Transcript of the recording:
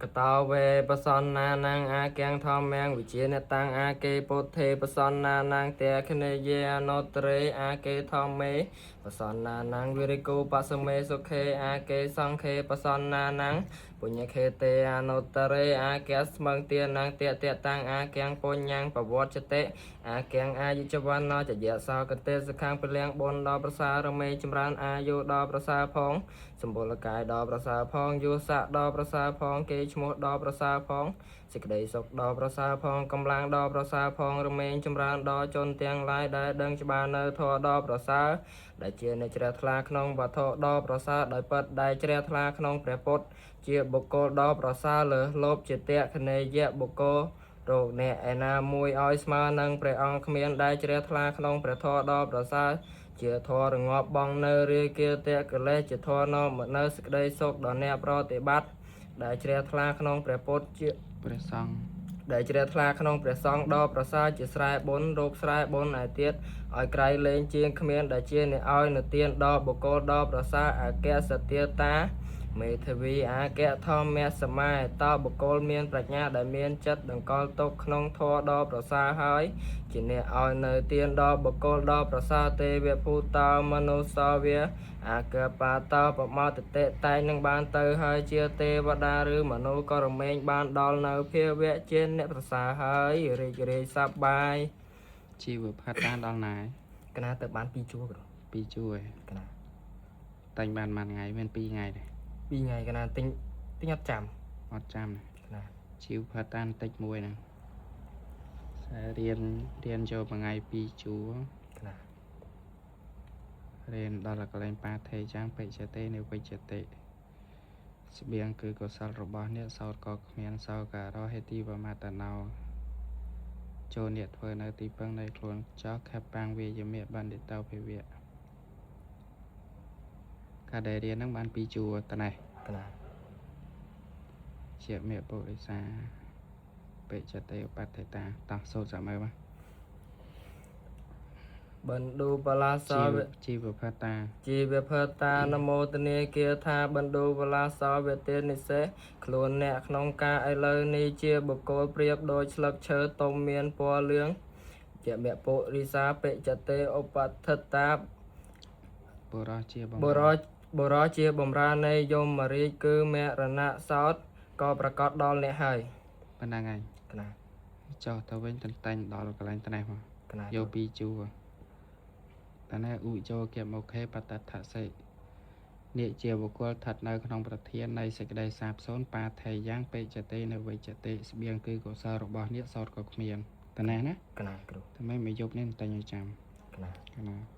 កតោវេបសនណានាងអាកៀងធម្មមាំងវិជានតាំងអាកេពុទ្ធេបសនណានាងតេខនេយេអនុត្រេអាកេធម្មេបសនណានាងវិរិកោបសមេសុខេអាកេសង្ខេបសនណានាងពុញ្ញខេតេអនុត្រេអាកេស្មង្ទានាងតេតេតាំងអាកៀងពុញ្ញងបវត្តចតិអាកៀងអាយុចវណ្ណោចយៈសោកតេសខាងពលៀងបុណ្យដល់ប្រសារមេចម្រើនអាយុដល់ប្រសាផងសម្បុរកាយដល់ប្រសាផងយុស័កដល់ប្រសាផងគេឈ្មោះដល់ប្រសាផងសេចក្តីសុខដល់ប្រសាផងកម្លាំងដល់ប្រសាផងរមែងចម្រើនដល់ជនទាំងឡាយដែលដឹងច្បាស់នៅធម៌ដល់ប្រសាដែលជាអ្នកជ្រះថ្លាក្នុងវត្ថុដល់ប្រសាដោយពិតដែលជ្រះថ្លាក្នុងព្រះពុទ្ធជាបុគ្គលដល់ប្រសាលើសលោភជាតក្ខណេយៈបុគ្គលរោគអ្នកឯណាមួយឲ្យស្មើនឹងព្រះអង្គគ្មានដែលជ្រះថ្លាក្នុងព្រះធម៌ដល់ប្រសាជាធម៌រងាប់បងនៅរាគាតៈកិលេសជាធម៌នាំមកនៅសេចក្តីសុខដល់អ្នកប្រតិបត្តិដែលជ្រះថ្លាក្នុងព្រះពុទ្ធជាព្រះសង្ឃដែលជ្រះថ្លាក្នុងព្រះសង្ឃដល់ប្រសាជាស្រែបុណ្យរោគស្រែបុណ្យឯទៀតឲ្យក្រៃលែងជាងគ្មានដែលជាអ្នកឲ្យនៅទានដល់បុគ្គលដល់ប្រសាអគ្គសទាតាមេធាវីអាកៈធម្មសមាយតបុគ្គលមានប្រាជ្ញាដែលមានចិត្តដង្កល់ទុកក្នុងធម៌ដ៏ប្រសើរហើយជាអ្នកឲ្យនៅទានដល់បុគ្គលដ៏ប្រសើរទេវភូតោមនុស្សវាអាកបាតោប្រមោទតិតែងនឹងបានទៅហើយជាទេវតាឬមនុស្សក៏រមែងបានដល់នៅភាវៈជាអ្នកប្រសើរហើយរីករាយសប្បាយជីវផាត់បានដល់ណាកណាទៅបាន2ជួរ2ជួរកណាតែងបានមួយថ្ងៃមាន2ថ្ងៃដែរ2ថ្ងៃកណាទិញអត់ចាំកណាជីវផាត់បានតិចមួយហ្នឹងរៀនចូលមួយថ្ងៃ2ជួរកណារៀនដល់កន្លែងបាថេចាំងបិចតេនៅវិជ្ជតិស្បៀងគឺកុសលរបស់អ្នកសោតក៏គ្មានសោការោហេតិវមតណោចូលអ្នកធ្វើនៅទីពឹងនៃខ្លួនចោះខបាំងវាយមៈបណ្ឌិតោភិវៈការដែលរៀនហ្នឹងបាន2ជួរតណេះកណាជាមេបុរិសាបិចតេឧបតិតាតោះសូត្រសាមើលមកបណ្ឌុបលាសោជីវផតានមោទនីគាថាបណ្ឌុបលាសោវេទនិសេខ្លួនអ្នកក្នុងការឥឡូវនេះជាបុគ្គលប្រៀបដូចស្លឹកឈើទុំមានពណ៌លឿងជាមេពុរិសាបិចតេឧបតិតាបុរសជាបំរើនៃយមរាជគឺមរណៈសោតក៏ប្រកាសដល់អ្នកហើយប៉ុណ្ណឹងហើយកណាចុះទៅវិញតែងដល់កន្លែងត្នេះមកកណាយក2ជួរតណែឧជោគមុខេបតថសិនេះជាបុគ្គលស្ថិតនៅក្នុងប្រធាននៃសេចក្តីសាបសូន្យបាថេយ៉ាងបេចតេនៅវិជ្ជតិស្បៀងគឺកុសលរបស់អ្នកសោតក៏គ្មានតណែណាកណាគ្រូតែមិនមកយប់នេះតែញចាំកណា